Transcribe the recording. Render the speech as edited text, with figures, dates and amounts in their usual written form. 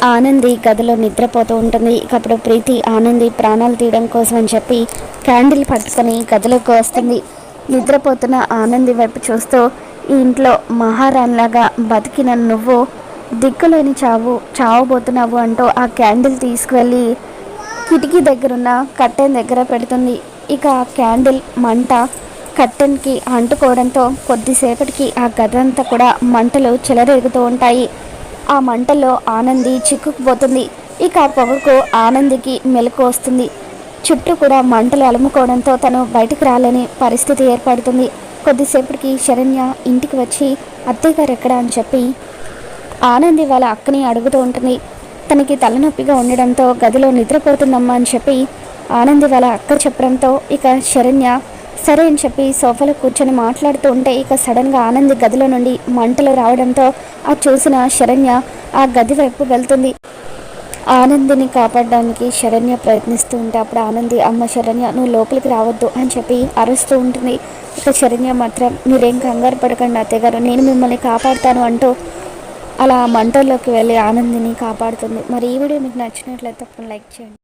ఆనంది గదిలో నిద్రపోతూ ఉంటుంది. అప్పుడు ప్రీతి ఆనంది ప్రాణాలు తీయడం కోసం అని చెప్పి క్యాండిల్ పట్టుకొని గదిలోకి వస్తుంది. నిద్రపోతున్న ఆనంది వైపు చూస్తూ, ఈ ఇంట్లో మహారాణిలాగా బతికిన నువ్వు దిక్కులేని చావబోతున్నావు అంటూ ఆ క్యాండిల్ తీసుకువెళ్ళి కిటికీ దగ్గరున్న కట్టెన్ దగ్గర పెడుతుంది. ఇక ఆ క్యాండిల్ మంట కట్టెన్కి అంటుకోవడంతో కొద్దిసేపటికి ఆ గదంతా కూడా మంటలు చెలరేగుతూ ఉంటాయి. ఆ మంటల్లో ఆనంది చిక్కుకుపోతుంది. ఇక ఆ పొగకు ఆనందికి మెలకు వస్తుంది. చుట్టూ కూడా మంటలు అలుముకోవడంతో తను బయటకు రాలేని పరిస్థితి ఏర్పడుతుంది. కొద్దిసేపటికి శరణ్య ఇంటికి వచ్చి అత్తయ్య గారు ఎక్కడ అని చెప్పి ఆనంది వాళ్ళ అక్కని అడుగుతూ ఉంటుంది. తనకి తలనొప్పిగా ఉండడంతో గదిలో నిద్రపోతుందమ్మా అని చెప్పి ఆనంది వాళ్ళ అక్క చెప్పడంతో ఇక శరణ్య సరే అని చెప్పి సోఫాలో కూర్చొని మాట్లాడుతూ ఉంటే ఇక సడన్గా ఆనంది గదిలో నుండి మంటలు రావడంతో ఆ చూసిన శరణ్య ఆ గది వైపు వెళ్తుంది. ఆనందిని కాపాడడానికి శరణ్య ప్రయత్నిస్తూ ఉంటే అప్పుడు ఆనంది అమ్మ శరణ్య నువ్వు లోపలికి రావద్దు అని చెప్పి అరుస్తూ ఉంటుంది. ఇక శరణ్య మాత్రం మీరేం కంగారు పడకండి అత్తయ్య గారు, నేను మిమ్మల్ని కాపాడుతాను అంటూ అలా మంటల్లోకి వెళ్ళి ఆనందిని కాపాడుతుంది. మరి ఈ వీడియో మీకు నచ్చినట్లయితే లైక్ చేయండి.